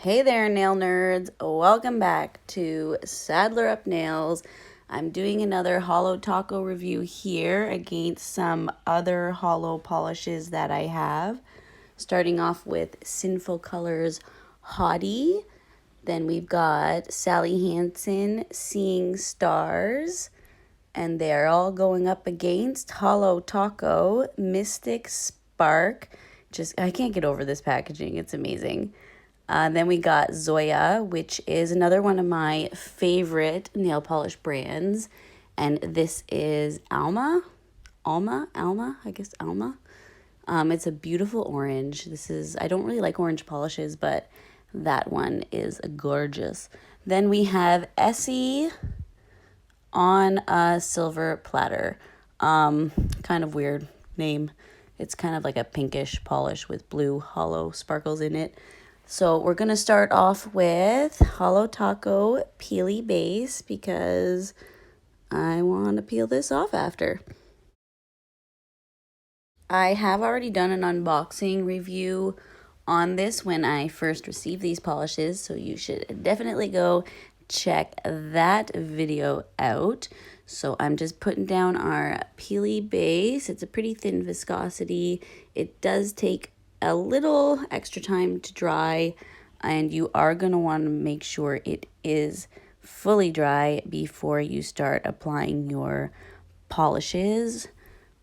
Hey there, nail nerds. Welcome back to Sadler Up Nails. I'm doing another Holo Taco review here against some other holo polishes that I have. Starting off with Sinful Colors Hottie. Then we've got Sally Hansen Seeing Stars. And they're all going up against Holo Taco Mystic Spark. I can't get over this packaging. It's amazing. Then we got Zoya, which is another one of my favorite nail polish brands. And this is Alma. I guess Alma. It's a beautiful orange. I don't really like orange polishes, but that one is gorgeous. Then we have Essie On a silver platter. Kind of weird name. It's kind of like a pinkish polish with blue holo sparkles in it. So we're going to start off with Holo Taco Peely Base because I want to peel this off after. I have already done an unboxing review on this when I first received these polishes, so you should definitely go check that video out. So I'm just putting down our Peely Base. It's a pretty thin viscosity. It does take a little extra time to dry, and you are going to want to make sure it is fully dry before you start applying your polishes,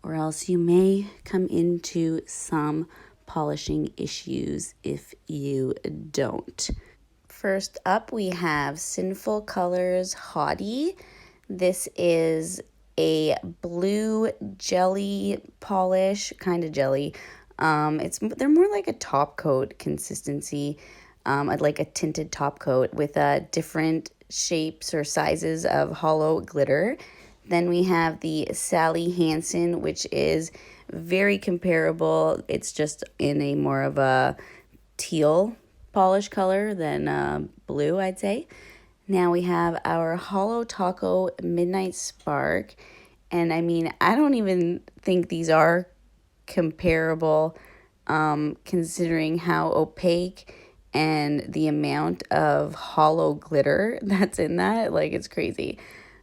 or else you may come into some polishing issues if you don't. First up, we have Sinful Colors Hottie. This is a blue jelly polish, kind of jelly. They're more like a top coat consistency, like a tinted top coat with different shapes or sizes of holo glitter. Then we have the Sally Hansen, which is very comparable. It's just in a more of a teal polish color than blue, I'd say. Now we have our Holo Taco Midnight Spark. And I mean, I don't even think these are comparable considering how opaque and the amount of holo glitter that's in that. Like, it's crazy.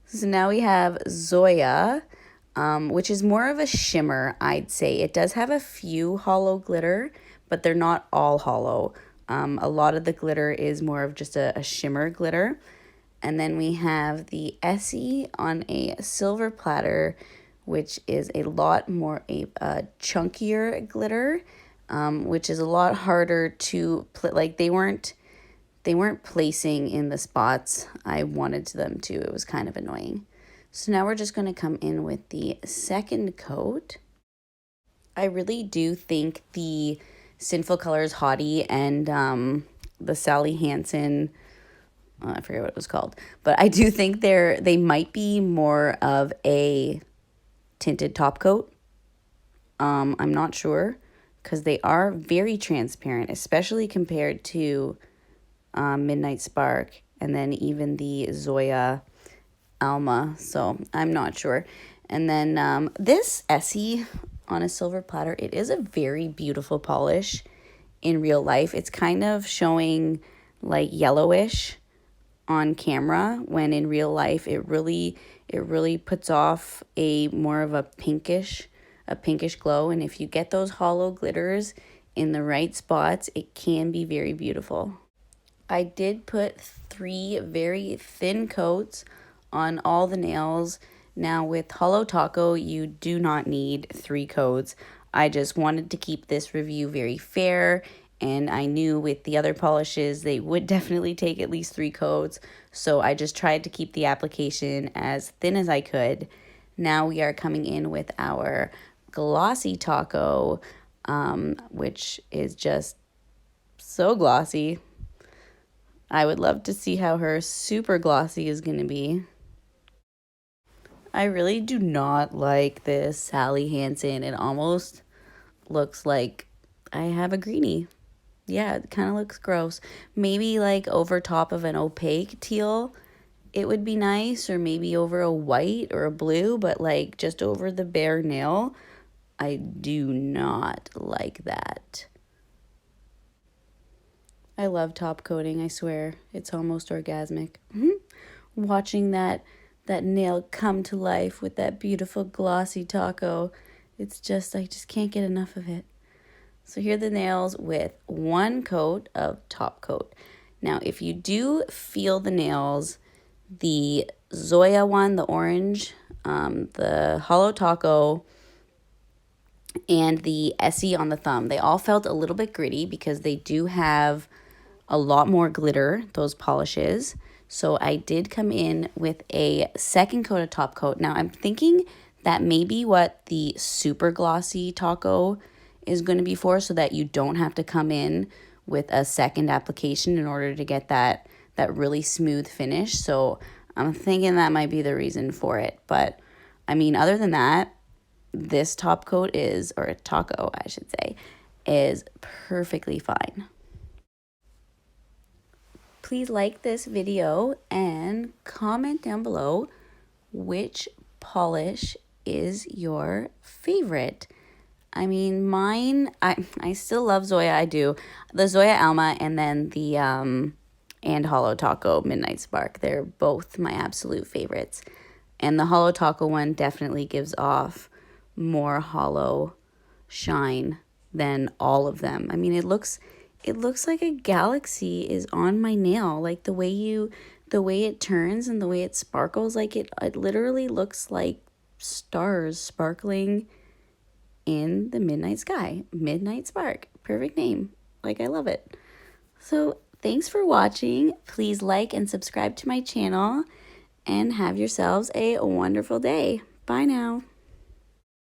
So now we have Zoya, which is more of a shimmer, I'd say. It does have a few holo glitter, but they're not all holo. A lot of the glitter is more of just a shimmer glitter. And then we have the Essie on a silver platter, which is a lot more a chunkier glitter, which is a lot harder to like they weren't placing in the spots I wanted them to. It was kind of annoying. So now we're just going to come in with the second coat. I really do think the Sinful Colors Hottie and the Sally Hansen, I forget what it was called, but I do think they might be more of a tinted top coat. I'm not sure because they are very transparent, especially compared to Midnight Spark and then even the Zoya Alma. So I'm not sure. And then this Essie on a silver platter, it is a very beautiful polish in real life. It's kind of showing like yellowish on camera when in real life it really puts off a more of a pinkish glow. And if you get those holo glitters in the right spots, it can be very beautiful. I did put 3 very thin coats on all the nails. Now with Holo Taco, you do not need 3 coats. I just wanted to keep this review very fair, and I knew with the other polishes they would definitely take at least 3 coats, so I just tried to keep the application as thin as I could. Now we are coming in with our Glossy Taco, which is just so glossy. I would love to see how her super glossy is going to be. I really do not like this Sally Hansen. It almost looks like I have a greenie. Yeah, it kind of looks gross. Maybe like over top of an opaque teal, it would be nice, or maybe over a white or a blue, but like just over the bare nail, I do not like that. I love top coating, I swear. It's almost orgasmic. Watching that nail come to life with that beautiful glossy taco. It's just, I just can't get enough of it. So here are the nails with one coat of top coat. Now, if you do feel the nails, the Zoya one, the orange, the Holo Taco, and the Essie on the thumb, they all felt a little bit gritty because they do have a lot more glitter, those polishes. So I did come in with a second coat of top coat. Now I'm thinking that may be what the super glossy taco is going to be for, so that you don't have to come in with a second application in order to get that really smooth finish. So I'm thinking that might be the reason for it. But I mean, other than that, this top coat is, or taco I should say, is perfectly fine. Please like this video and comment down below which polish is your favorite. I mean, mine, I still love Zoya, I do. The Zoya Alma and then the and Holo Taco Midnight Spark. They're both my absolute favorites. And the Holo Taco one definitely gives off more hollow shine than all of them. I mean, it looks like a galaxy is on my nail. Like the way it turns and the way it sparkles, like it literally looks like stars sparkling in the midnight sky. Midnight Spark. Perfect name. Like, I love it. So thanks for watching. Please like and subscribe to my channel and have yourselves a wonderful day. Bye now.